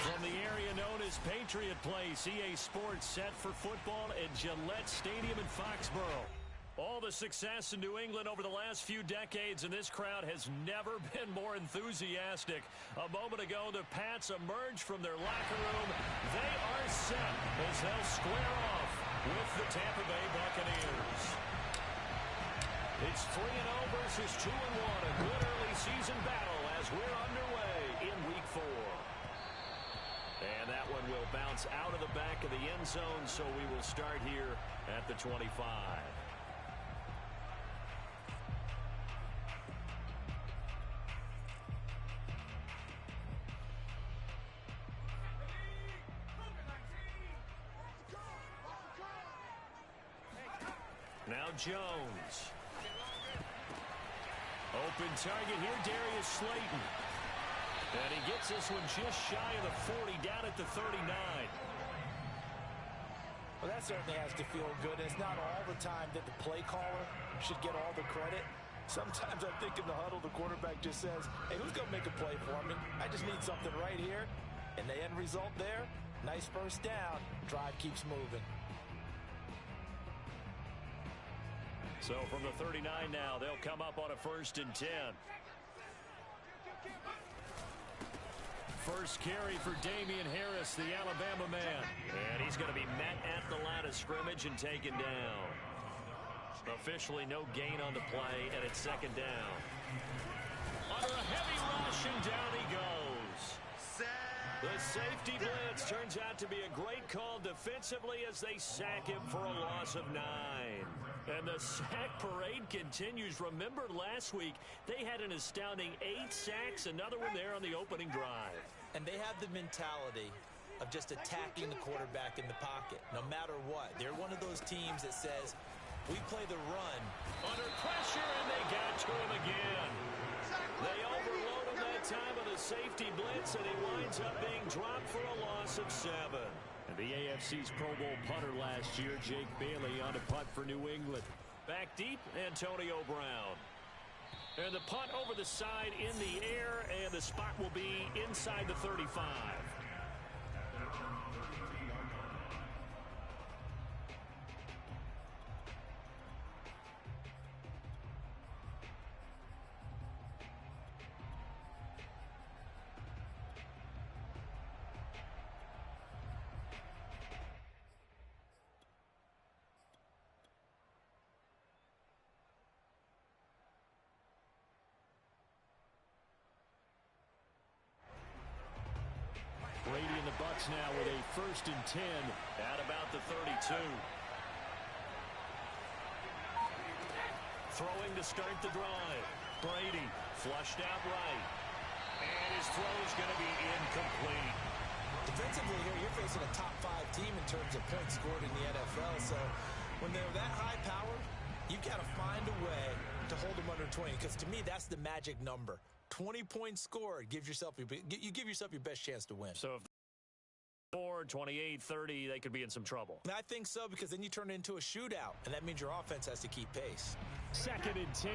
From the area known as Patriot Place, EA Sports set for football at Gillette Stadium in Foxborough. All the success in New England over the last few decades, and this crowd has never been more enthusiastic. A moment ago, the Pats emerged from their locker room. They are set as they'll square off with the Tampa Bay Buccaneers. It's 3-0 versus 2-1, a good early season battle as we're underway in Week 4. And that one will bounce out of the back of the end zone, so we will start here at the 25. Now Jones. Open target here, Darius Slayton. And he gets this one just shy of the 40, down at the 39. Well, that certainly has to feel good. It's not all the time that the play caller should get all the credit. Sometimes I think in the huddle, the quarterback just says, hey, who's going to make a play for me? I just need something right here. And the end result there, nice first down. Drive keeps moving. So from the 39 now, they'll come up on a 1st and 10. First carry for Damian Harris, the Alabama man. And he's going to be met at the line of scrimmage and taken down. Officially no gain on the play, and it's 2nd down. Under a heavy rush, and down he goes. The safety blitz turns out to be a great call defensively as they sack him for a loss of 9. And the sack parade continues. Remember last week, they had an astounding 8 sacks, another one there on the opening drive. And they have the mentality of just attacking the quarterback in the pocket, no matter what. They're one of those teams that says, we play the run. Under pressure, and they got to him again. They overload him that time of the safety blitz, and he winds up being dropped for a loss of 7. And the AFC's Pro Bowl punter last year, Jake Bailey, on a punt for New England. Back deep, Antonio Brown. And the punt over the side in the air, and the spot will be inside the 35. Brady and the Bucs now with a 1st and 10 at about the 32. Throwing to start the drive. Brady flushed out right. And his throw is going to be incomplete. Defensively here, you're facing a top 5 team in terms of points scored in the NFL. So when they're that high-powered, you've got to find a way to hold them under 20. Because to me, that's the magic number. 20 points scored, you give yourself your best chance to win. So if 4, 28, 30, they could be in some trouble. I think so, because then you turn it into a shootout, and that means your offense has to keep pace. 2nd and 10.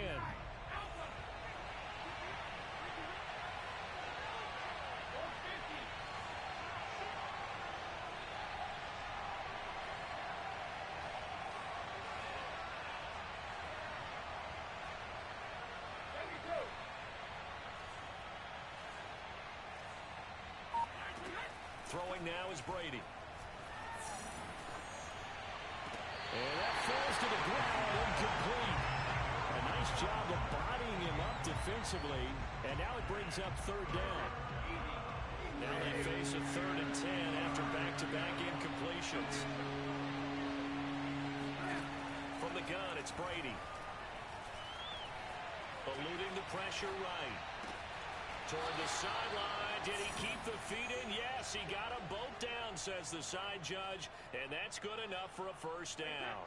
Throwing now is Brady. And that falls to the ground, incomplete. A nice job of bodying him up defensively. And now it brings up 3rd down. Now they face a 3rd and 10 after back-to-back incompletions. From the gun, it's Brady. Eluding the pressure right. Toward the sideline. Did he keep the feet in? Yes, he got them both down, says the side judge. And that's good enough for a 1st down.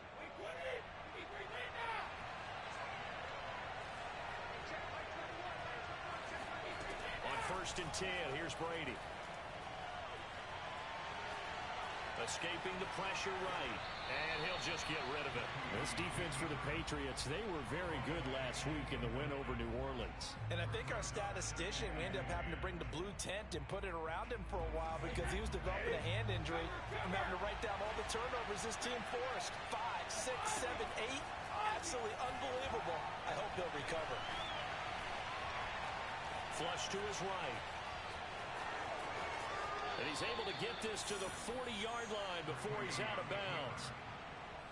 On 1st and 10, here's Brady. Escaping the pressure right. And he'll just get rid of it. This defense for the Patriots, they were very good last week in the win over New Orleans. And I think our statistician, we ended up having to bring the blue tent and put it around him for a while because he was developing a hand injury. I'm having to write down all the turnovers this team forced. 5, 6, 7, 8. Absolutely unbelievable. I hope he'll recover. Flush to his right. And he's able to get this to the 40-yard line before he's out of bounds.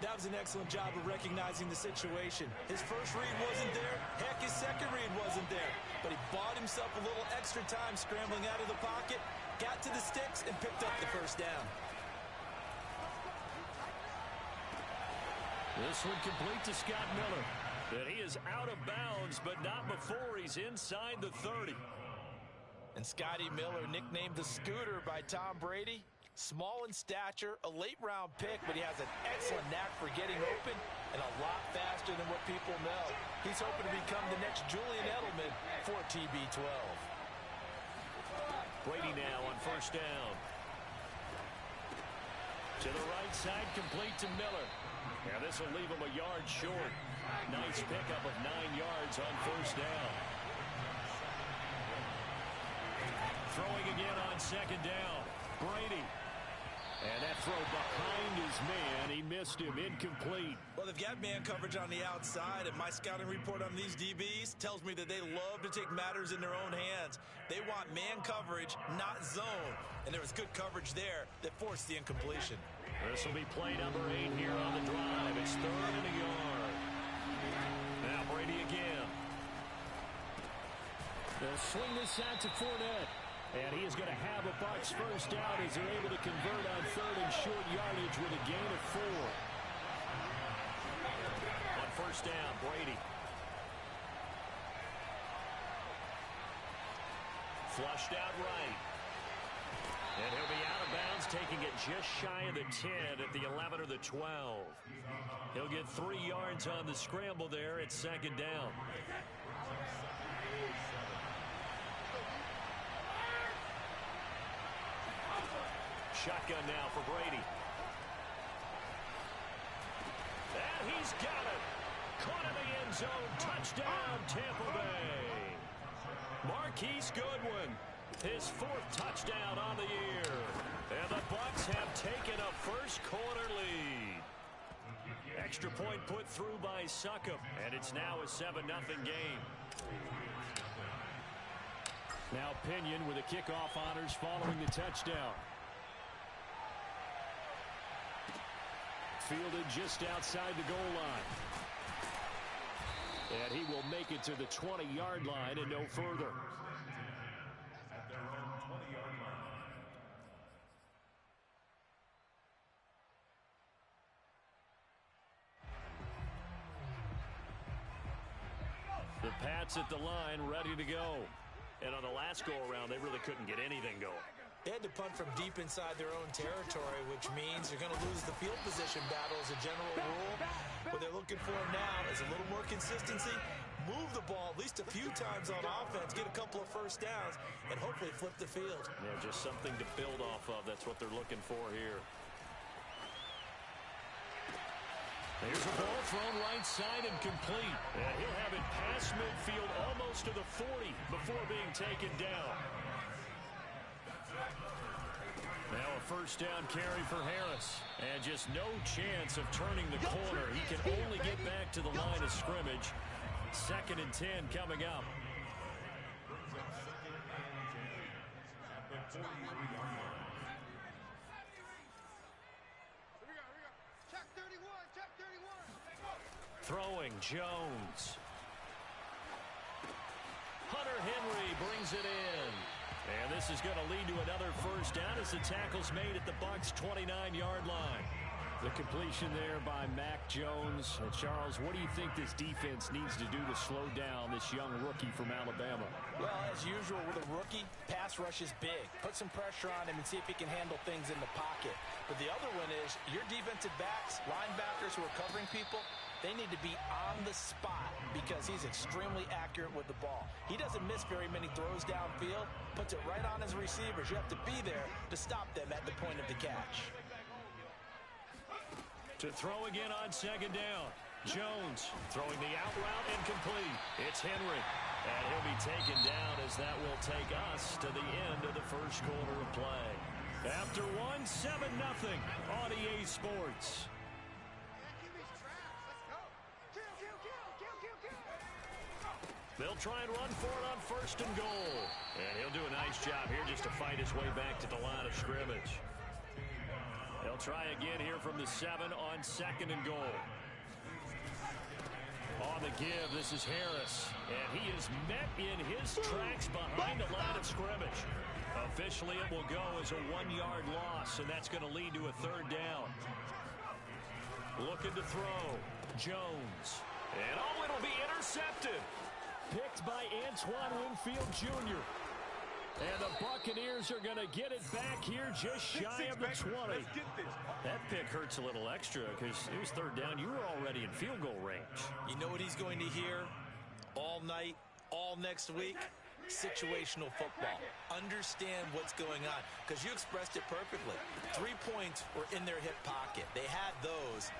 That was an excellent job of recognizing the situation. His first read wasn't there. Heck, his second read wasn't there. But he bought himself a little extra time scrambling out of the pocket, got to the sticks, and picked up the first down. This one complete to Scott Miller. That he is out of bounds, but not before he's inside the 30. And Scotty Miller, nicknamed the Scooter by Tom Brady. Small in stature, a late-round pick, but he has an excellent knack for getting open and a lot faster than what people know. He's hoping to become the next Julian Edelman for TB12. Brady now on first down. To the right side, complete to Miller. Now this will leave him a yard short. Nice pickup of 9 yards on first down. Throwing again on second down. Brady. And that throw behind his man. He missed him. Incomplete. Well, they've got man coverage on the outside, and my scouting report on these DBs tells me that they love to take matters in their own hands. They want man coverage, not zone. And there was good coverage there that forced the incompletion. This will be play number 8 here on the drive. It's 3rd and a yard. Now Brady again. They'll swing this out to Fournette. And he is going to have a Bucs first down as they're able to convert on 3rd and short yardage with a gain of 4. On first down, Brady. Flushed out right. And he'll be out of bounds, taking it just shy of the 10 at the 11 or the 12. He'll get 3 yards on the scramble there at second down. Shotgun now for Brady. And he's got it. Caught in the end zone. Touchdown, Tampa Bay. Marquise Goodwin, his 4th touchdown on the year. And the Bucs have taken a first quarter lead. Extra point put through by Succop. And it's now a 7-0 game. Now Pinion with the kickoff honors following the touchdown. Fielded just outside the goal line. And he will make it to the 20-yard line and no further. At their own 20-yard line. The Pats at the line, ready to go. And on the last go-around, they really couldn't get anything going. They had to punt from deep inside their own territory, which means they're going to lose the field position battle as a general rule. What they're looking for now is a little more consistency, move the ball at least a few times on offense, get a couple of first downs, and hopefully flip the field. Yeah, just something to build off of. That's what they're looking for here. There's a ball thrown right side and complete. And he'll have it past midfield almost to the 40 before being taken down. Now a first down carry for Harris. And just no chance of turning the corner. He can only get back to the line of scrimmage. 2nd and 10 coming up. Throwing Jones. Hunter Henry brings it in. And this is going to lead to another first down as the tackle's made at the Bucs' 29-yard line. The completion there by Mac Jones. Charles, what do you think this defense needs to do to slow down this young rookie from Alabama? Well, as usual with a rookie, pass rush is big. Put some pressure on him and see if he can handle things in the pocket. But the other one is your defensive backs, linebackers who are covering people, they need to be on the spot because he's extremely accurate with the ball. He doesn't miss very many throws downfield, puts it right on his receivers. You have to be there to stop them at the point of the catch. To throw again on second down. Jones throwing the out route incomplete. It's Henry. And he'll be taken down as that will take us to the end of the first quarter of play. After 1, 7-0 on EA Sports. They'll try and run for it on first and goal. And he'll do a nice job here just to fight his way back to the line of scrimmage. They'll try again here from the 7 on second and goal. On the give, this is Harris. And he is met in his tracks behind the line of scrimmage. Officially, it will go as a 1-yard loss, and that's going to lead to a third down. Looking to throw. Jones. And it'll be intercepted. Picked by Antoine Winfield Jr. And the Buccaneers are going to get it back here just shy of the 20. That pick hurts a little extra because it was third down. You were already in field goal range. You know what he's going to hear all night, all next week? Situational football. Understand what's going on, because you expressed it perfectly. 3 points were in their hip pocket. They had those.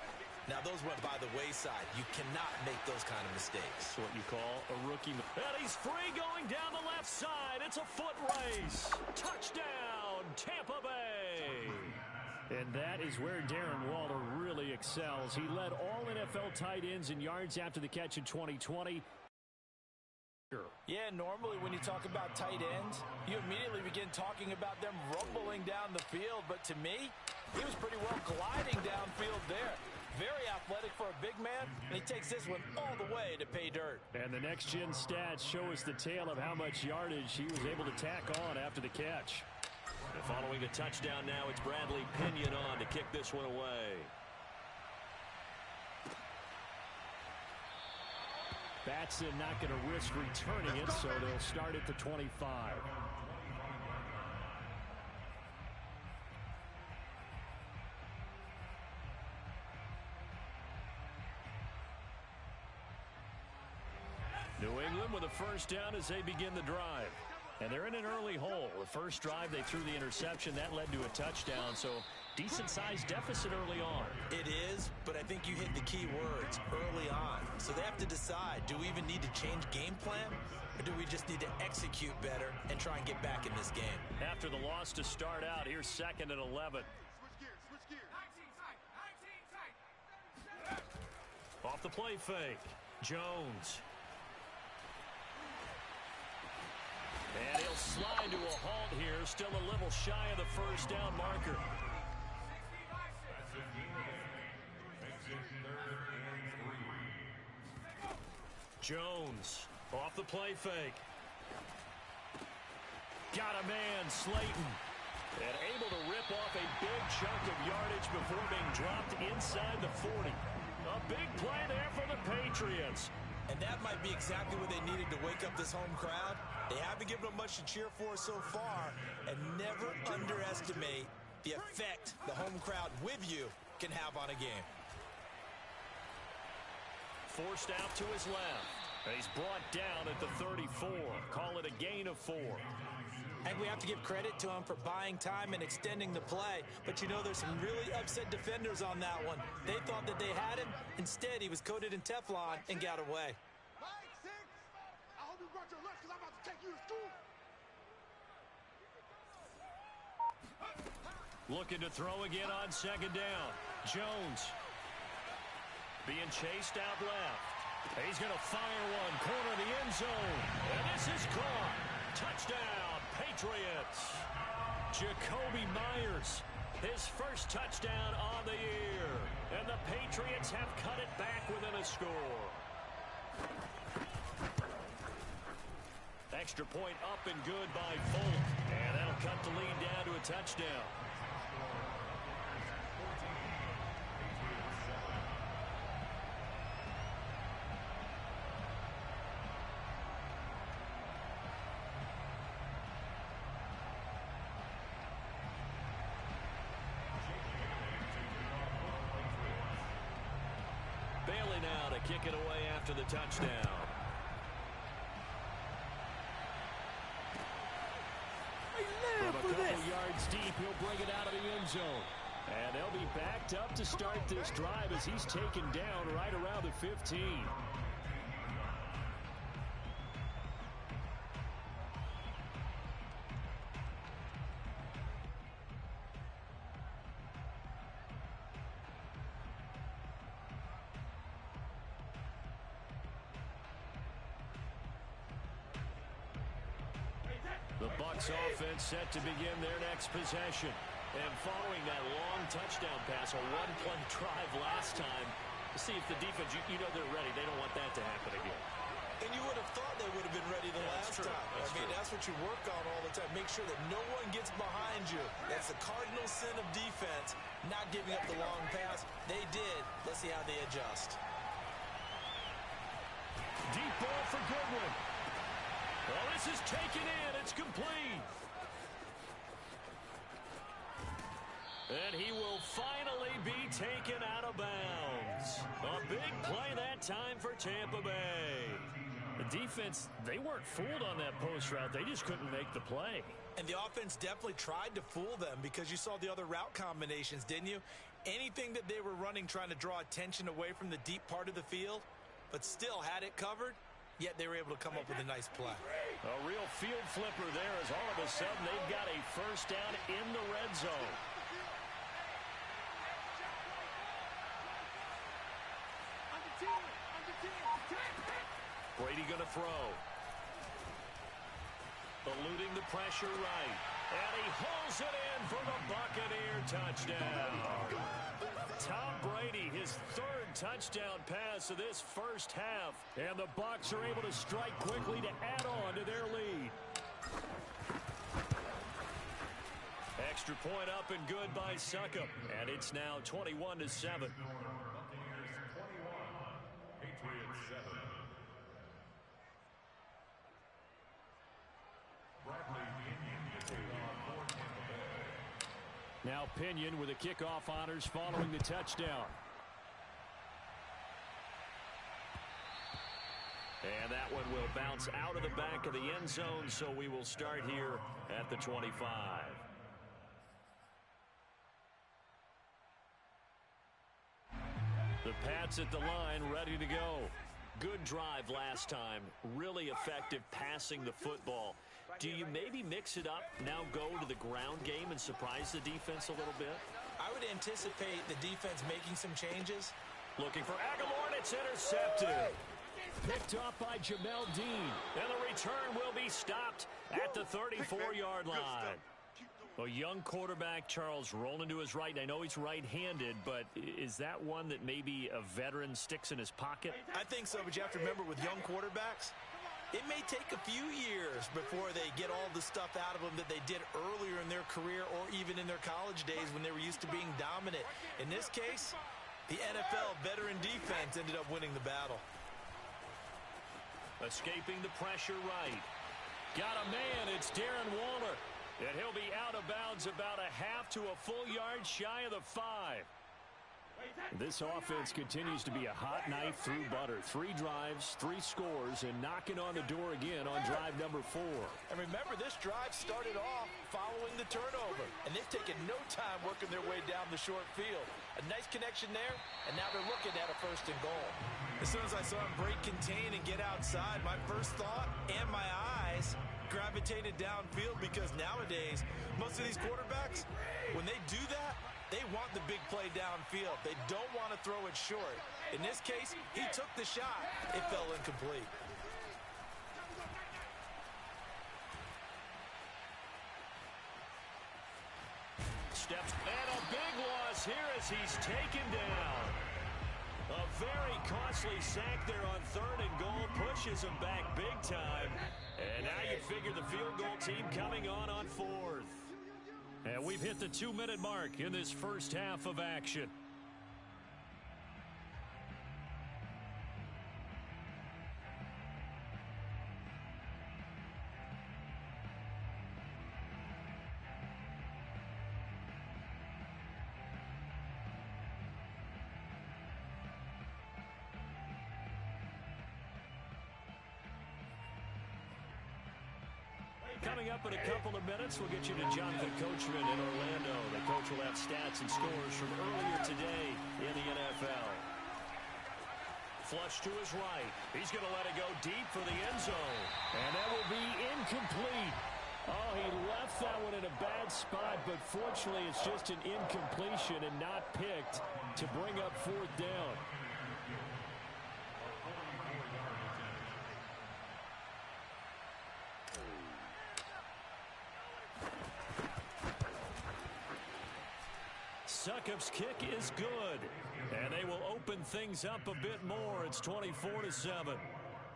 Now, those went by the wayside. You cannot make those kind of mistakes. That's what you call a rookie. And he's free going down the left side. It's a foot race. Touchdown, Tampa Bay. And that is where Darren Waller really excels. He led all NFL tight ends in yards after the catch in 2020. Yeah, normally when you talk about tight ends, you immediately begin talking about them rumbling down the field. But to me, he was pretty well gliding downfield there. Very athletic for a big man, and he takes this one all the way to pay dirt. And the next-gen stats show us the tale of how much yardage he was able to tack on after the catch. And following the touchdown now, it's Bradley Pinion on to kick this one away. Batson not going to risk returning it, so they'll start at the 25. New England with a first down as they begin the drive. And they're in an early hole. The first drive, they threw the interception. That led to a touchdown, so decent-sized deficit early on. It is, but I think you hit the key words early on. So they have to decide, do we even need to change game plan, or do we just need to execute better and try and get back in this game? After the loss to start out, here's 2nd and 11. Off the play fake. Jones. And he'll slide to a halt here, still a little shy of the first down marker. Jones off the play fake. Got a man, Slayton. And able to rip off a big chunk of yardage before being dropped inside the 40. A big play there for the Patriots. And that might be exactly what they needed to wake up this home crowd. They haven't given them much to cheer for so far. And never underestimate the effect the home crowd with you can have on a game. Forced out to his left. And he's brought down at the 34. Call it a gain of 4. And we have to give credit to him for buying time and extending the play. But you know, there's some really upset defenders on that one. They thought that they had him. Instead, he was coated in Teflon and got away. I hope you brought your lunch because I'm about to take you to school. Looking to throw again on 2nd down. Jones being chased out left. He's going to fire one, corner of the end zone. And this is caught. Touchdown, Patriots. Jacoby Myers, his first touchdown on the year. And the Patriots have cut it back within a score. Extra point up and good by Folk. And that'll cut the lead down to a touchdown. Bailey now to kick it away after the touchdown. From a couple yards deep, he'll bring it out of the end zone. And they'll be backed up to start this drive as he's taken down right around the 15. The Bucs offense set to begin their next possession. And following that long touchdown pass, a one-play drive last time, to see if the defense, you know they're ready. They don't want that to happen again. And you would have thought they would have been ready the last time. That's what you work on all the time. Make sure that no one gets behind you. That's the cardinal sin of defense, not giving up the long pass. They did. Let's see how they adjust. Deep ball for Goodwin. Well, this is taken in. It's complete. And he will finally be taken out of bounds. A big play that time for Tampa Bay. The defense, they weren't fooled on that post route. They just couldn't make the play. And the offense definitely tried to fool them because you saw the other route combinations, didn't you? Anything that they were running trying to draw attention away from the deep part of the field, but still had it covered, yet they were able to come up with a nice play. A real field flipper there as all of a sudden they've got a first down in the red zone. Brady going to throw. Eluding the pressure right. And he hauls it in for the Buccaneer touchdown. Tom Brady, his third touchdown pass of this first half. And the Bucs are able to strike quickly to add on to their lead. Extra point up and good by Succop. And it's now 21-7. Now Pinion with the kickoff honors following the touchdown. And that one will bounce out of the back of the end zone, so we will start here at the 25. The Pats at the line, ready to go. Good drive last time. Really effective passing the football. Do you maybe mix it up, now go to the ground game and surprise the defense a little bit? I would anticipate the defense making some changes. Looking for Aguilar, and it's intercepted. Picked off by Jamel Dean. And the return will be stopped at the 34-yard line. A young quarterback, Charles, rolling to his right. I know he's right-handed, but is that one that maybe a veteran sticks in his pocket? I think so, but you have to remember with young quarterbacks, it may take a few years before they get all the stuff out of them that they did earlier in their career or even in their college days when they were used to being dominant. In this case, the NFL veteran defense ended up winning the battle. Escaping the pressure right. Got a man, it's Darren Waller. And he'll be out of bounds about a half to a full yard shy of the 5. This offense continues to be a hot knife through butter. 3 drives, 3 scores, and knocking on the door again on drive number 4. And remember, this drive started off following the turnover, and they've taken no time working their way down the short field. A nice connection there, and now they're looking at a 1st and goal. As soon as I saw him break contain and get outside, my first thought and my eyes gravitated downfield, because nowadays, most of these quarterbacks, when they do that, they want the big play downfield. They don't want to throw it short. In this case, he took the shot. It fell incomplete. Steps, and a big loss here as he's taken down. A very costly sack there on 3rd and goal. Pushes him back big time. And now you figure the field goal team coming on 4th. And we've hit the 2-minute mark in this first half of action. Coming up in a couple of minutes, we'll get you to Jonathan Coachman in Orlando. The coach will have stats and scores from earlier today in the NFL. Flush to his right. He's going to let it go deep for the end zone. And that will be incomplete. Oh, he left that one in a bad spot, but fortunately it's just an incompletion and not picked to bring up fourth down. Succop's kick is good, and they will open things up a bit more. It's 24-7.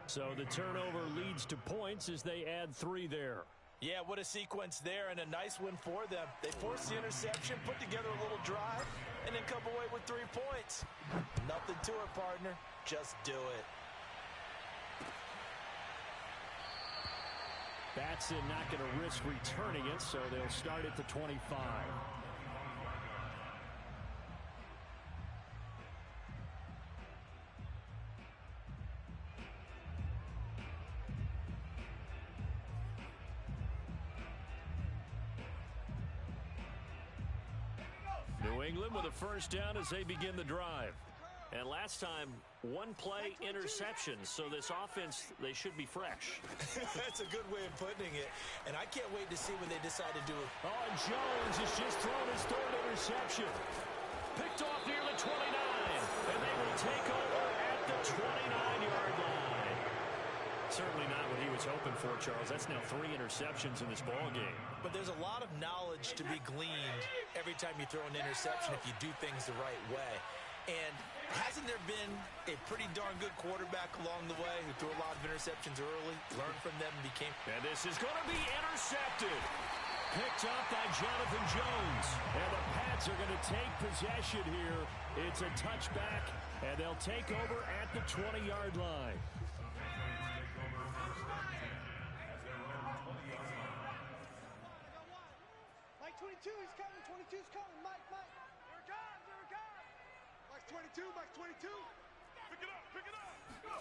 So the turnover leads to points as they add 3 there. Yeah, what a sequence there, and a nice win for them. They forced the interception, put together a little drive, and then come away with 3 points. Nothing to it, partner. Just do it. Batson not going to risk returning it, so they'll start at the 25. New England with a first down as they begin the drive. And last time, 1-play interception. So this offense, they should be fresh. That's a good way of putting it. And I can't wait to see when they decide to do it. Oh, and Jones has just thrown his 3rd interception. Picked off near the 29. And they will take over at the 29-yard line. Certainly not what he was hoping for, Charles. That's now 3 interceptions in this ball game. But there's a lot of knowledge to be gleaned every time you throw an interception if you do things the right way. And hasn't there been a pretty darn good quarterback along the way who threw a lot of interceptions early, learned from them, and became... And this is going to be intercepted. Picked up by Jonathan Jones. And the Pats are going to take possession here. It's a touchback, and they'll take over at the 20-yard line. Mike 22, he's coming. 22's coming. Mike. Here it comes. Mike's 22, Mike's 22. Pick it up. Go.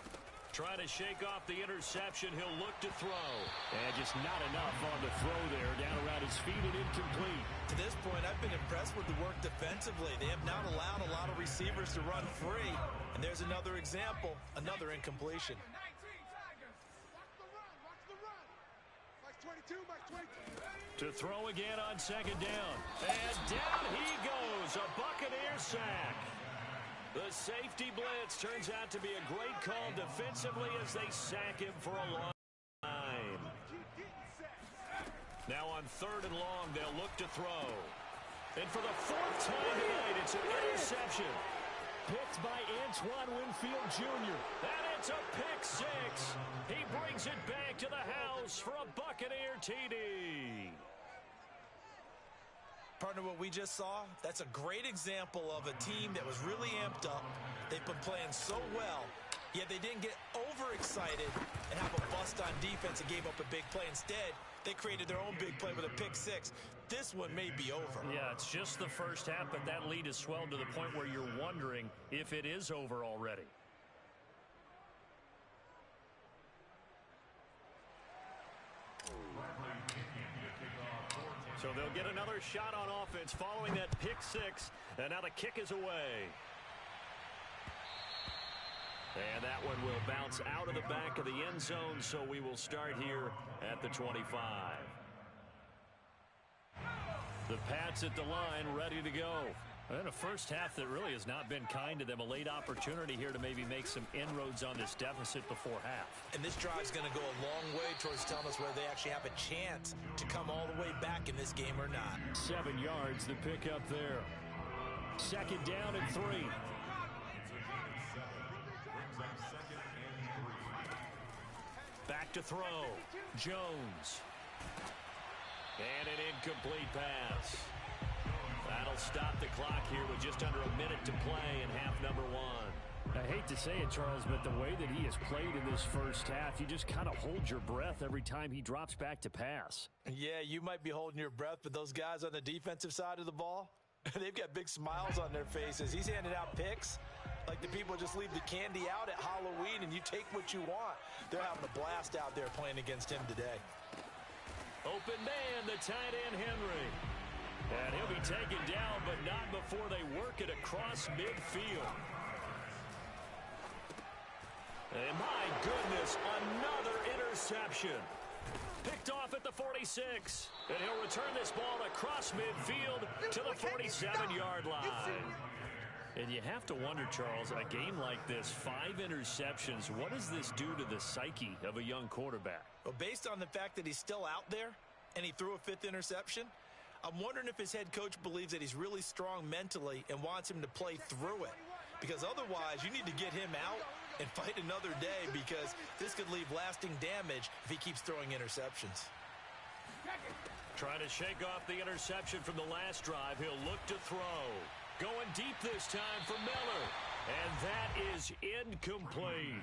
Trying to shake off the interception. He'll look to throw. And just not enough on the throw there. Down around his feet and incomplete. To this point, I've been impressed with the work defensively. They have not allowed a lot of receivers to run free. And there's another example, another incompletion. Watch the run. Mike's 22, Mike's 22. To throw again on second down. And down he goes. A Buccaneer sack. The safety blitz turns out to be a great call defensively as they sack him for a long time. Now on 3rd and long, they'll look to throw. And for the 4th time tonight, it's an interception. Picked by Antoine Winfield Jr. And it's a pick 6. He brings it back to the house for a Buccaneer TD. Partner, what we just saw, that's a great example of a team that was really amped up. They've been playing so well, yet they didn't get overexcited and have a bust on defense and gave up a big play. Instead, they created their own big play with a pick 6. This one may be over. Yeah, it's just the first half, but that lead has swelled to the point where you're wondering if it is over already. So they'll get another shot on offense following that pick 6. And now the kick is away. And that one will bounce out of the back of the end zone, so we will start here at the 25. The Pats at the line, ready to go. And a first half that really has not been kind to them. A late opportunity here to maybe make some inroads on this deficit before half. And this drive's going to go a long way towards telling us whether they actually have a chance to come all the way back in this game or not. 7 yards, the pickup there. 2nd down and 3. Back to throw. Jones. And an incomplete pass. That'll stop the clock here with just under a minute to play in half number 1. I hate to say it, Charles, but the way that he has played in this first half, you just kind of hold your breath every time he drops back to pass. Yeah, you might be holding your breath, but those guys on the defensive side of the ball, they've got big smiles on their faces. He's handing out picks like the people just leave the candy out at Halloween and you take what you want. They're having a blast out there playing against him today. Open man, the tight end, Henry. And he'll be taken down, but not before they work it across midfield. And my goodness, another interception. Picked off at the 46. And he'll return this ball across midfield to the 47-yard line. And you have to wonder, Charles, a game like this, 5 interceptions, what does this do to the psyche of a young quarterback? Well, based on the fact that he's still out there and he threw a 5th interception, I'm wondering if his head coach believes that he's really strong mentally and wants him to play through it. Because otherwise, you need to get him out and fight another day, because this could leave lasting damage if he keeps throwing interceptions. Trying to shake off the interception from the last drive. He'll look to throw. Going deep this time for Miller. And that is incomplete.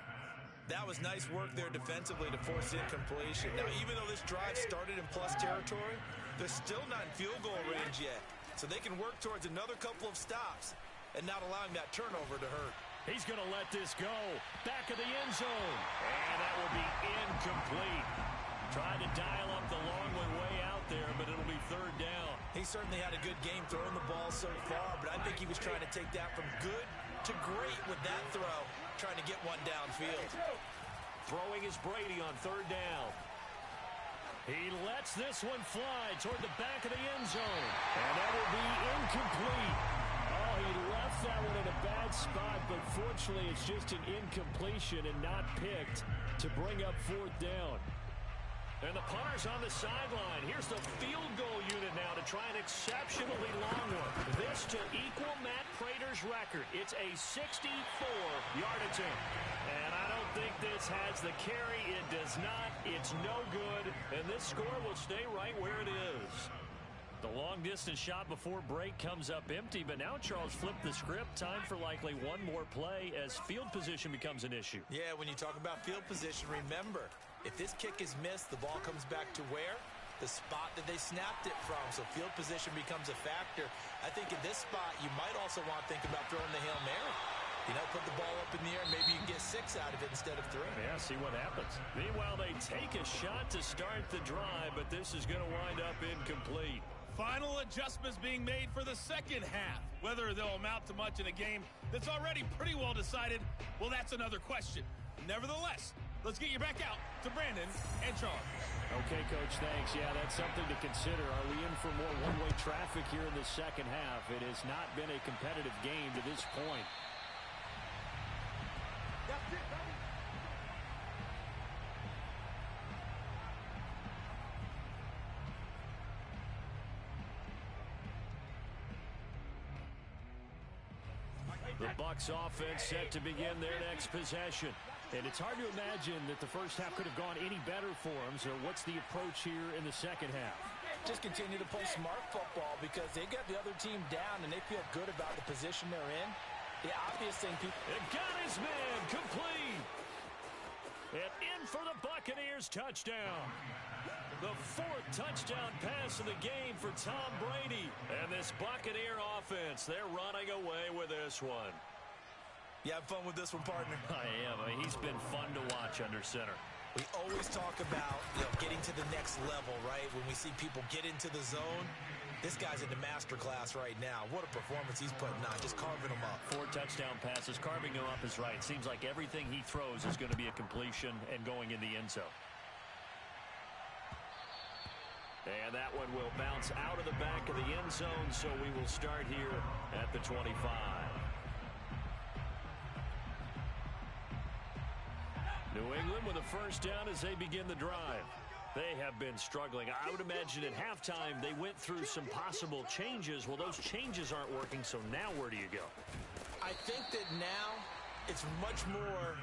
That was nice work there defensively to force incompletion. Now, even though this drive started in plus territory, they're still not in field goal range yet. So they can work towards another couple of stops and not allowing that turnover to hurt. He's going to let this go. Back of the end zone. And that will be incomplete. Tried to dial up the long one way out there, but it'll be 3rd down. He certainly had a good game throwing the ball so far, but I think he was trying to take that from good to great with that throw, trying to get one downfield. Throwing is Brady on 3rd down. He lets this one fly toward the back of the end zone. And that will be incomplete. Oh, he left that one in a bad spot, but fortunately it's just an incompletion and not picked to bring up 4th down. And the punter's on the sideline. Here's the field goal unit now to try an exceptionally long one. This to equal Matt Prater's record. It's a 64-yard attempt. And I don't think this has the carry. It does not. It's no good. And this score will stay right where it is. The long-distance shot before break comes up empty, but now Charles flipped the script. Time for likely one more play as field position becomes an issue. Yeah, when you talk about field position, remember, if this kick is missed, the ball comes back to where? The spot that they snapped it from. So field position becomes a factor. I think in this spot, you might also want to think about throwing the Hail Mary. You know, put the ball up in the air, maybe you can get 6 out of it instead of 3. Yeah, see what happens. Meanwhile, they take a shot to start the drive, but this is going to wind up incomplete. Final adjustments being made for the second half. Whether they'll amount to much in a game that's already pretty well decided, well, that's another question. Nevertheless, let's get you back out to Brandon and Charles. Okay, Coach, thanks. Yeah, that's something to consider. Are we in for more one-way traffic here in the second half? It has not been a competitive game to this point. That's it, baby. The Bucs offense set to begin their next possession. And it's hard to imagine that the first half could have gone any better for them. So what's the approach here in the second half? Just continue to play smart football because they got the other team down and they feel good about the position they're in. The obvious thing people... It got his man complete. And in for the Buccaneers touchdown. The 4th touchdown pass of the game for Tom Brady. And this Buccaneer offense, they're running away with this one. You have fun with this one, partner? I am. I mean, he's been fun to watch under center. We always talk about, getting to the next level, right? When we see people get into the zone, this guy's in the master class right now. What a performance he's putting on, just carving them up. 4 touchdown passes. Carving them up is right. Seems like everything he throws is going to be a completion and going in the end zone. And that one will bounce out of the back of the end zone, so we will start here at the 25. New England with a first down as they begin the drive. They have been struggling. I would imagine at halftime they went through some possible changes. Well, those changes aren't working, so now where do you go? I think that now it's much more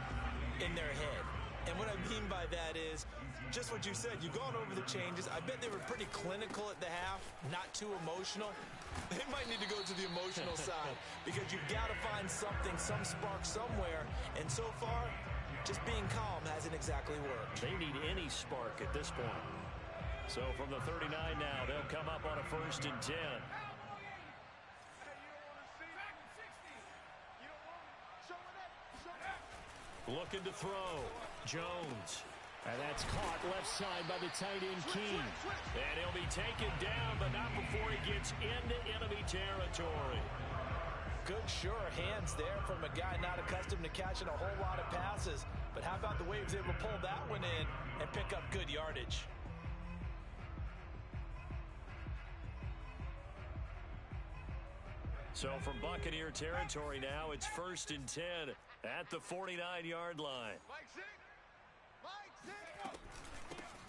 in their head. And what I mean by that is just what you said. You've gone over the changes. I bet they were pretty clinical at the half, not too emotional. They might need to go to the emotional side because you've got to find something, some spark somewhere. And so far, just being calm hasn't exactly worked. They need any spark at this point. So from the 39 now, they'll come up on a 1st and 10. Looking to throw. Jones. And that's caught left side by the tight end, Keene. And he'll be taken down, but not before he gets into enemy territory. Good, sure hands there from a guy not accustomed to catching a whole lot of passes. But how about the way he was able to pull that one in and pick up good yardage? So from Buccaneer territory now, it's 1st and 10 at the 49-yard line.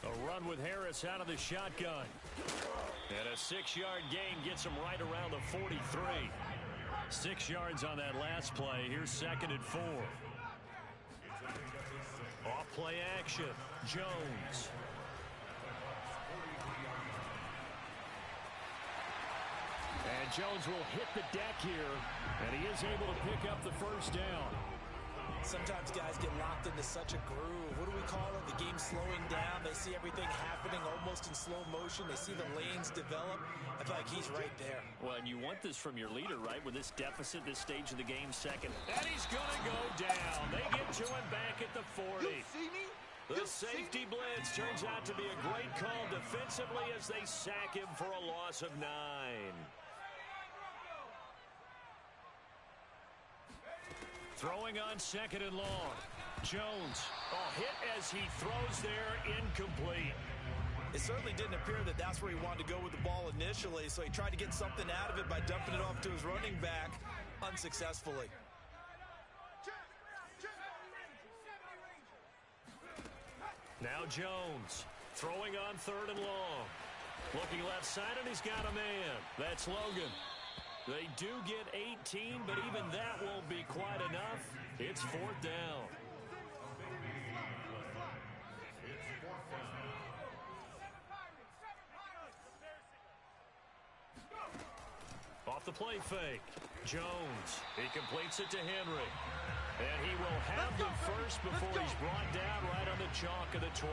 A run with Harris out of the shotgun. And a 6-yard gain gets him right around the 43. 6 yards on that last play. Here's 2nd and 4. Off play action. Jones. And Jones will hit the deck here, and he is able to pick up the first down. Sometimes guys get locked into such a groove. What do we call it? The game's slowing down. They see everything happening almost in slow motion. They see the lanes develop. I feel like he's right there. Well, and you want this from your leader, right? With this deficit, this stage of the game, 2nd. And he's going to go down. They get to him back at the 40. You see me? The safety blitz turns out to be a great call defensively as they sack him for a loss of 9. Throwing on 2nd and long. Jones. Hit as he throws there, incomplete. It certainly didn't appear that that's where he wanted to go with the ball initially, so he tried to get something out of it by dumping it off to his running back unsuccessfully. Now Jones. Throwing on 3rd and long. Looking left side, and he's got a man. That's Logan. They do get 18, but even that won't be quite enough. It's 4th down. Off the play fake. Jones. He completes it to Henry. And he will have the first before he's brought down right on the chalk of the 20.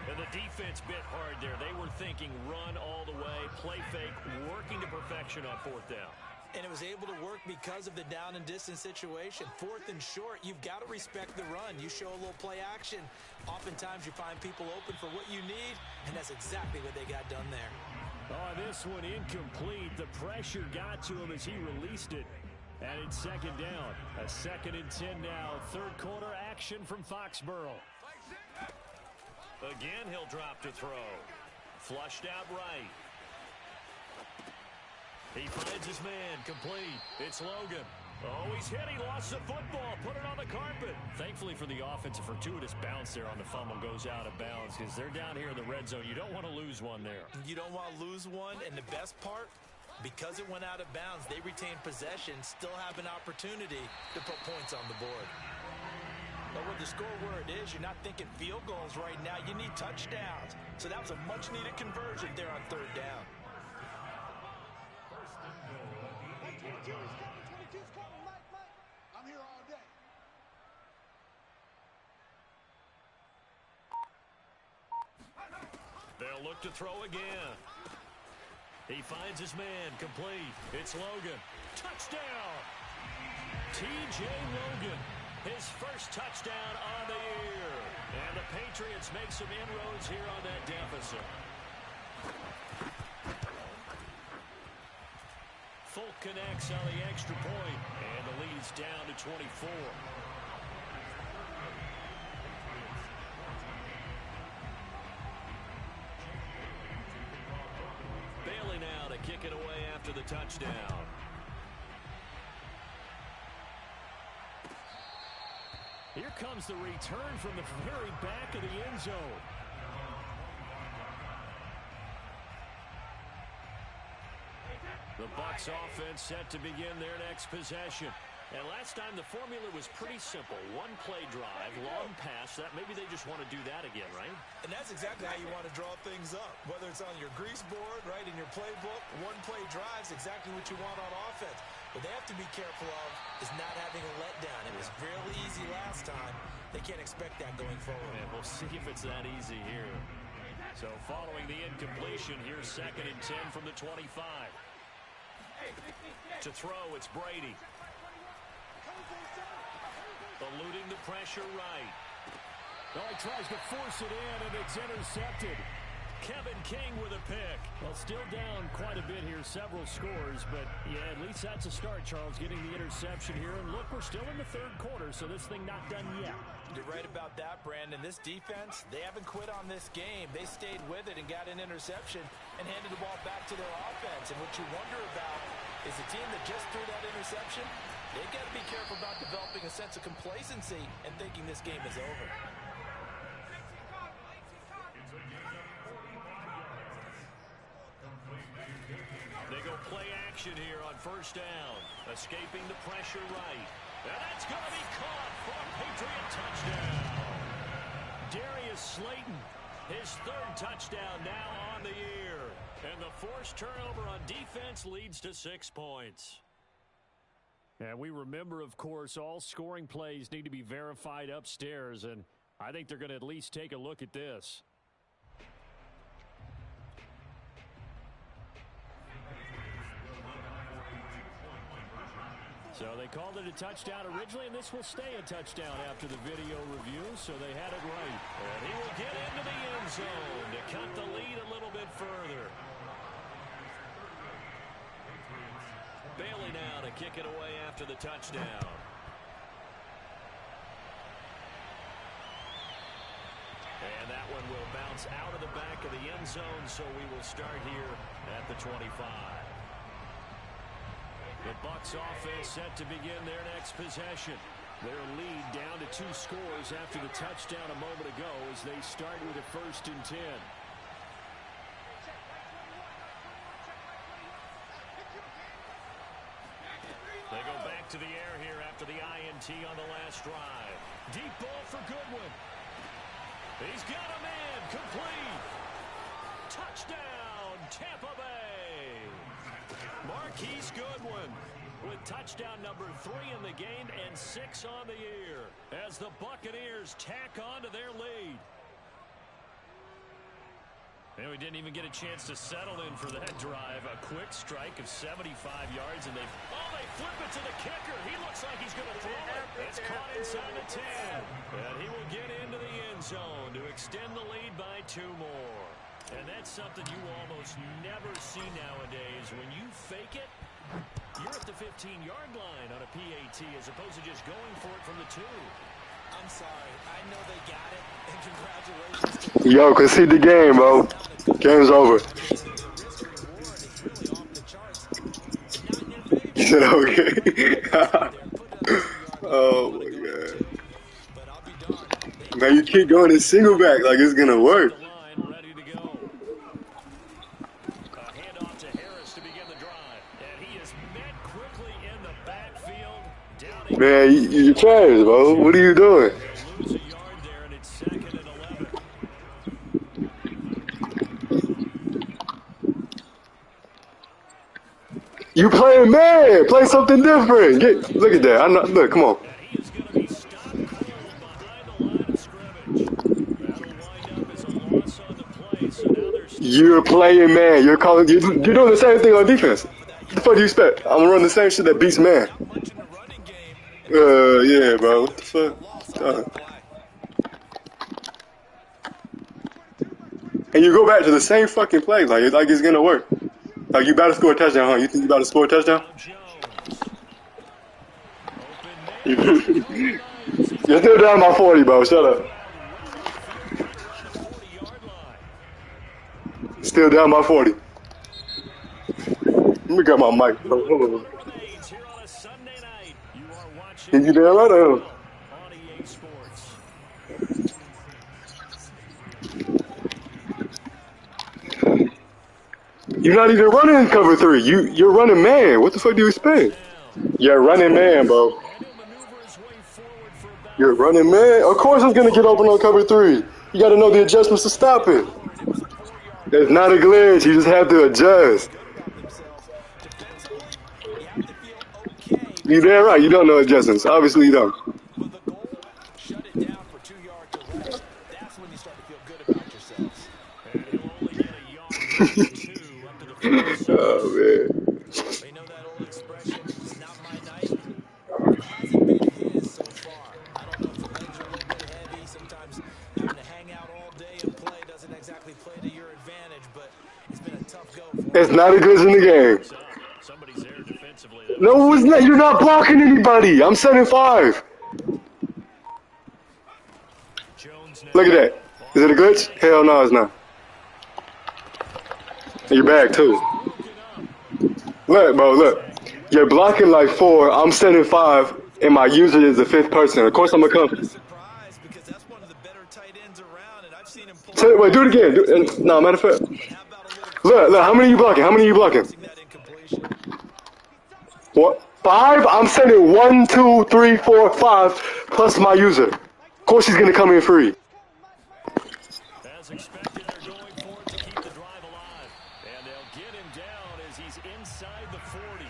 And the defense bit hard there. They were thinking run all the way, play fake, working to perfection on 4th down. And it was able to work because of the down and distance situation. 4th and short, you've got to respect the run. You show a little play action. Oftentimes you find people open for what you need, and that's exactly what they got done there. This one incomplete. The pressure got to him as he released it. And it's 2nd down. A 2nd and 10 now. 3rd quarter action from Foxborough. Again, he'll drop to throw. Flushed out right. He finds his man. Complete. It's Logan. Oh, he's hit. He lost the football. Put it on the carpet. Thankfully for the offense, a fortuitous bounce there on the fumble goes out of bounds because they're down here in the red zone. You don't want to lose one there. You don't want to lose one. And the best part, because it went out of bounds, they retain possession, still have an opportunity to put points on the board. But with the score where it is, you're not thinking field goals right now. You need touchdowns. So that was a much-needed conversion there on 3rd down. Mike 22 is coming. 22's coming. Mike. I'm here all day. They'll look to throw again. He finds his man. Complete. It's Logan. Touchdown! T.J. Logan. His first touchdown on the year. And the Patriots make some inroads here on that deficit. Folk connects on the extra point, and the lead's down to 24. Bailey now to kick it away after the touchdown. Here comes the return from the very back of the end zone. The Bucs offense set to begin their next possession. And last time the formula was pretty simple. One play drive, long pass. That maybe they just want to do that again, right? And that's exactly how you want to draw things up. Whether it's on your grease board, right, in your playbook, one play drive is exactly what you want on offense. What they have to be careful of is not having a letdown. It was really easy last time. They can't expect that going forward. And we'll see if it's that easy here. So following the incompletion, here's 2nd and 10 from the 25. To throw, it's Brady. Eluding the pressure right. Well, he tries to force it in, and it's intercepted. Kevin King with a pick. Well, still down quite a bit here, several scores, but yeah, at least that's a start, Charles, getting the interception here. And look, we're still in the third quarter, so this thing not done yet. You're right about that, Brandon. This defense, they haven't quit on this game. They stayed with it and got an interception and handed the ball back to their offense. And what you wonder about is the team that just threw that interception, they've got to be careful about developing a sense of complacency and thinking this game is over. They go play action here on first down. Escaping the pressure right. And that's going to be caught for a Patriot touchdown. Darius Slayton, his third touchdown now on the year. And the forced turnover on defense leads to 6 points. And we remember, of course, all scoring plays need to be verified upstairs. And I think they're going to at least take a look at this. So they called it a touchdown originally, and this will stay a touchdown after the video review, so they had it right. And he will get into the end zone to cut the lead a little bit further. Bailey now to kick it away after the touchdown. And that one will bounce out of the back of the end zone, so we will start here at the 25. The Bucs offense set to begin their next possession. Their lead down to 2 scores after the touchdown a moment ago as they start with a 1st and 10. They go back to the air here after the INT on the last drive. Deep ball for Goodwin. He's got a man complete. Touchdown, Tampa Bay. Marquise Goodwin with touchdown number 3 in the game and 6 on the year as the Buccaneers tack on to their lead. And we didn't even get a chance to settle in for that drive. A quick strike of 75 yards, and they flip it to the kicker. He looks like he's going to throw it. It's caught inside the 10. And he will get into the end zone to extend the lead by 2 more. And that's something you almost never see nowadays. When you fake it, you're at the 15-yard line on a PAT as opposed to just going for it from the 2. I'm sorry. I know they got it, and congratulations. Yo, concede the game, bro. Game's over. He said, okay. Oh, my God. Man, you keep going in single back like it's going to work. Man, you're trash, bro. What are you doing? You playing man. Play something different. Look at that. Look, come on. You're playing man. You're doing the same thing on defense. What the fuck do you expect? I'm gonna run the same shit that beats man. Yeah, bro. What the fuck? And you go back to the same fucking play, like it's gonna work. Like you about to score a touchdown, huh? You think you about to score a touchdown? You're still down by 40, bro. Shut up. Still down by 40. Let me grab my mic, bro. Hold on. You damn right I am. You're not even running in cover 3. You're running man. What the fuck do you expect? You're running man, bro. You're running man. Of course it's gonna get open on cover 3. You gotta know the adjustments to stop it. It's not a glitch. You just have to adjust. You damn right. You don't know adjustments. Obviously you don't. Oh man. You know that old expression, it's not my night. It hasn't been his so far. I don't know if the legs are a little bit heavy. Sometimes It's not a glitch in the game. Somebody's there defensively. That No, it's not. You're not blocking anybody. I'm 7'5". Look at that. Is it a glitch? Hell no, it's not. You're back too. Look, bro, look. You're blocking like 4. I'm 7'5", and my user is the 5th person. Of course, I'm gonna come. Wait, do it again. No, matter of fact. Look, how many are you blocking? How many are you blocking? What? 5? I'm sending 1, 2, 3, 4, 5 plus my user. Of course, he's gonna come in free. As expected, they're going for it to keep the drive alive. And they'll get him down as he's inside the 40.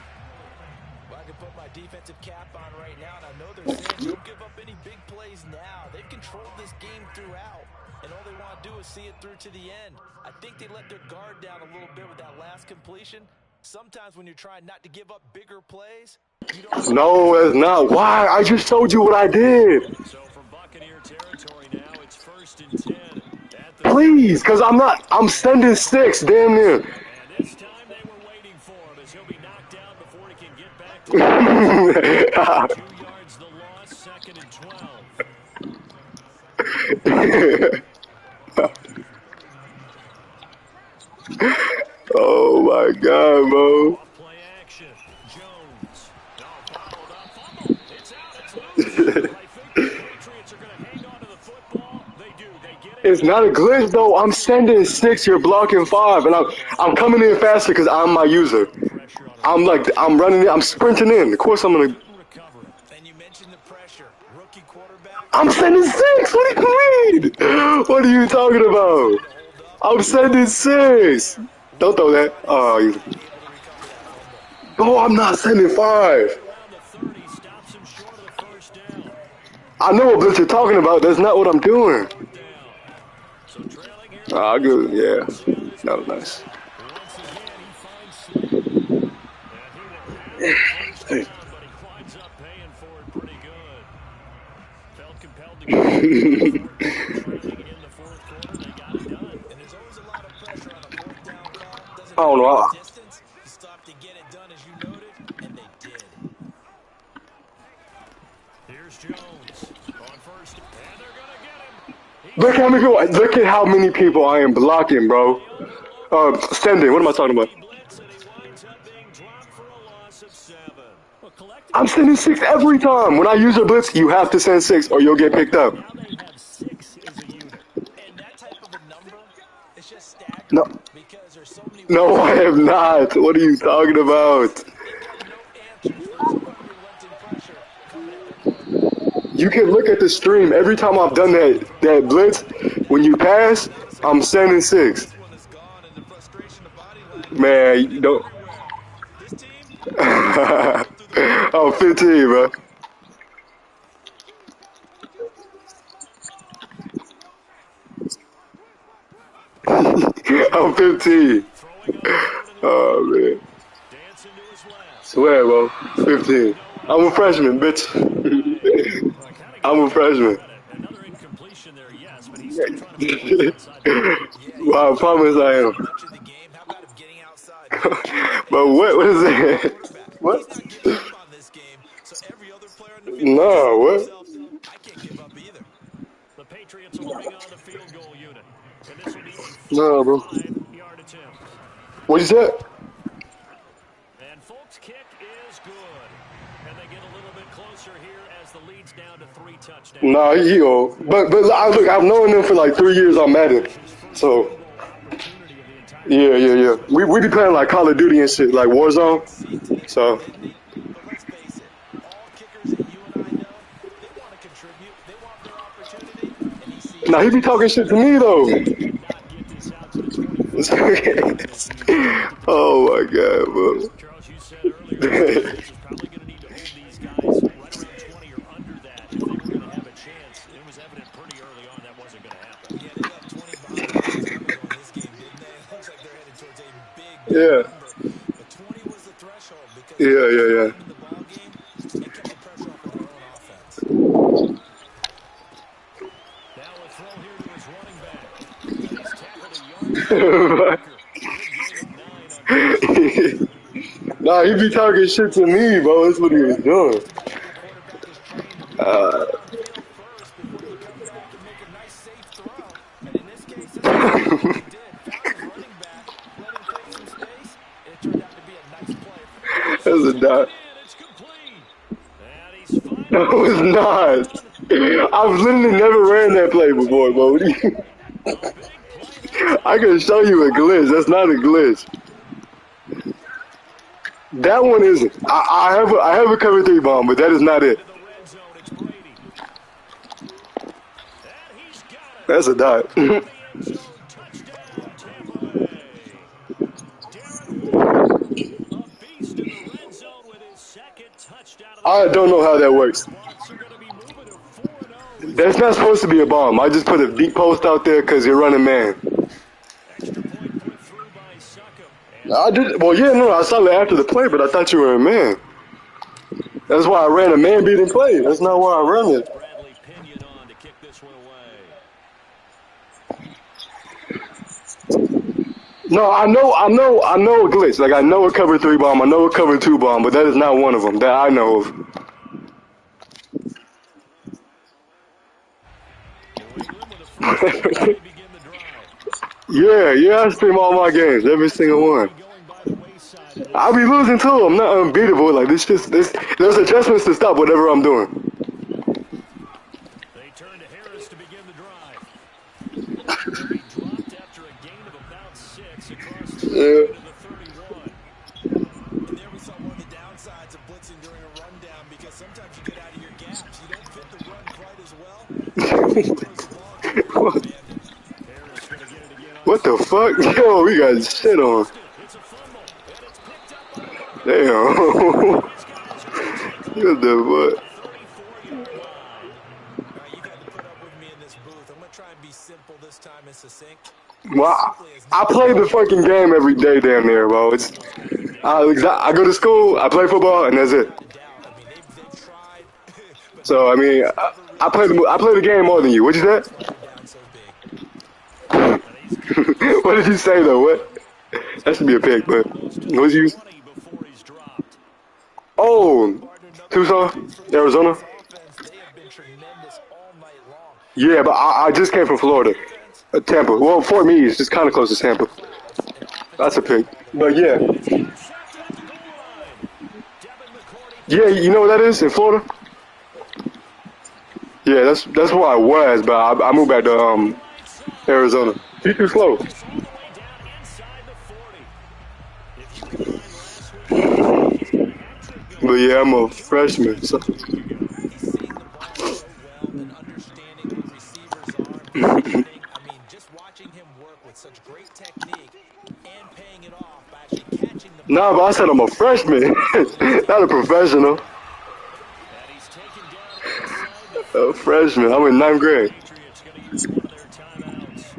Well, I can put my defensive cap on right now, and I know they're saying don't give up any big plays now. They've controlled this game throughout, and all they want to do is see it through to the end. I think they let their guard down a little bit with that last completion. Sometimes when you're trying not to give up bigger plays, you don't... No, it's not. Why? I just showed you what I did. So from Buccaneer territory now, it's 1st and 10. Please, because I'm sending 6, damn near. And this time they were waiting for him as he'll be knocked down before he can get back to 2 yards the loss, 2nd and 12. Oh my God, bro. Play action. Jones. No, followed up. Fumble. It's out. It's loose. I think the Patriots are going to hang on to the football. They do. They get it. It's not a glitch though. I'm sending 6. You're blocking 5, and I'm coming in faster because I'm my user. I'm running in. I'm sprinting in. Of course I'm gonna. And you mentioned the pressure. Rookie quarterback. I'm sending 6. What do you mean? What are you talking about? I'm sending 6. Don't throw that. Oh, you. Oh, I'm not sending 5. I know what blitz you're talking about. That's not what I'm doing. Ah, good. Yeah, that was nice. I don't know. Here's Jones on first, and they're gonna get him. Look at how many people I am blocking, bro. Sending. What am I talking about? I'm sending 6 every time. When I use a blitz, you have to send 6 or you'll get picked up. Now they have 6 as a unit. And that type of a number is just staggering. No. Because there's so many... No, I have not. What are you talking about? You can look at the stream. Every time I've done that blitz, when you pass, I'm sending 6. Man, you don't. I'm 15, bro. I'm 15. Oh, man. Swear, bro. 15. I'm a freshman, bitch. I'm a freshman. Well, I promise I am. But what is that? What? No, what? The Patriots will bring on the field goal unit. And this will be No, bro. 5-yard attempt. What you said? And Folk's kick is good. And they get a little bit closer here as the lead's down to 3 touchdowns. Nah, he old. But look, I've known him for like 3 years on Madden. So, yeah. We be playing like Call of Duty and shit, like Warzone. So. Nah, he be talking shit to me though. Oh my God, bro. Charles, you said earlier, is probably going to need to hold these guys right around 20 or under that if they were going to have a chance. It was evident pretty early on that wasn't going to happen. Yeah, they left 20 behind a long time ago in this game, didn't they? It looks like they're headed towards a big number. But 20 was the threshold because Yeah. they were in the ball game and kept the pressure off of their own offense. Now a throw here to his running back. He's tackled a yard. Nah, he be talking shit to me, bro. That's what he was doing. Every quarterback is trained to read the downfield first before you come back and make a nice, safe throw. And in this case, that's exactly what he did. Found his running back, let him take some space, and it turned out to be a nice play. That's a dot. It's complete. And he's finally No, it's not. I've literally never ran that play before, bro. What do you- I can show you a glitch. That's not a glitch. That one isn't. I have a cover 3 bomb, but that is not it. the red zone. It's Brady. And he's got it. That's a dot. The end zone touchdown, Tampa Bay. Darren Waller, a beast in the red zone with his second touchdown. I don't know how that works. Bucs are going to be moving to 4-0. That's not supposed to be a bomb. I just put a deep post out there because you're running man. Extra point put through by Succop. I did. Well, yeah, no, I saw it after the play, but I thought you were a man. That's why I ran a man beating play. That's not why I ran it. Bradley Pinion on to kick this one away. No, I know a glitch. Like I know a cover 3 bomb, I know a cover 2 bomb, but that is not one of them that I know of. Yeah, I stream all my games, every single one. I'll be losing too. I'm not unbeatable. Like this, there's adjustments to stop whatever I'm doing. They turn to Harris to begin the drive. He'll be dropped after a gain of about 6 across the to the 31. And there we saw one of the downsides of blitzing during a rundown because sometimes you get out of your gaps. You don't fit the run quite as well. What the fuck? Yo, we got shit on. It's a fumble, and it's picked up by Damn. What the fuck? 34-yard line. You've had to put up with me in this booth. I'm going to try and be simple this time and succinct. Well, I play the fucking game every day down there, bro. It's I go to school, I play football, and that's it. So I mean, I play the game more than you. What'd you say? What did you say though? What? That should be a pick, but what'd you use? Oh, Tucson, Arizona. Yeah, but I just came from Florida, Tampa. Well, Fort Meade is just kind of close to Tampa. That's a pick. But yeah, you know what that is in Florida? Yeah, that's where I was, but I moved back to Arizona. You're too slow. But yeah, I'm a freshman. So. Nah, but I said I'm a freshman, not a professional. A freshman. I'm in 9th grade.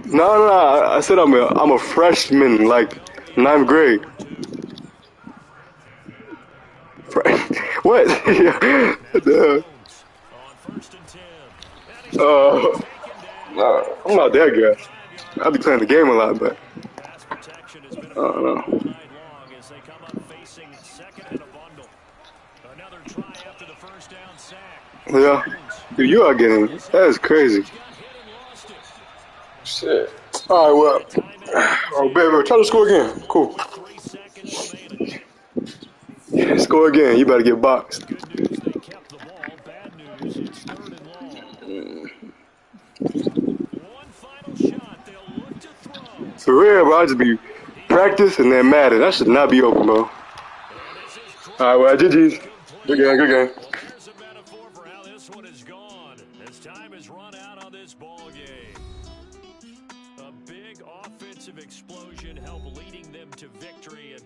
No, I said I'm a freshman, like 9th grade. What? I'm not that guy. I'll be playing the game a lot, but I don't know. Yeah, dude, you are getting that is crazy. Shit. All right, well, oh baby, try to score again. Cool. Score again. You better get boxed. For real, bro. I just be practice and then Madden. That should not be open, bro. All right, well, GG's. Good game, good game. There's a metaphor for how this one is gone. As time has run out on this ball game. A big offensive explosion helped leading them to victory, and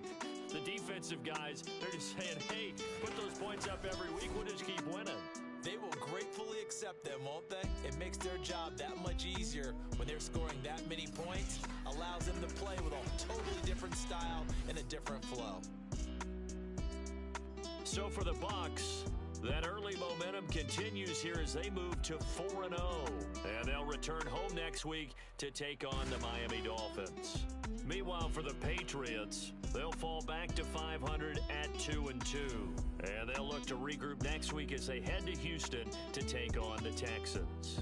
the defensive guys, they're just saying, hey, put those points up every week, we'll just keep winning. They will gratefully accept them, won't they? It makes their job that much easier when they're scoring that many points. Allows them to play with a totally different style and a different flow. So for the Bucs, that early momentum continues here as they move to 4-0. And they'll return home next week to take on the Miami Dolphins. Meanwhile, for the Patriots, They'll fall back to 500 at 2-2. And they'll look to regroup next week as they head to Houston to take on the Texans.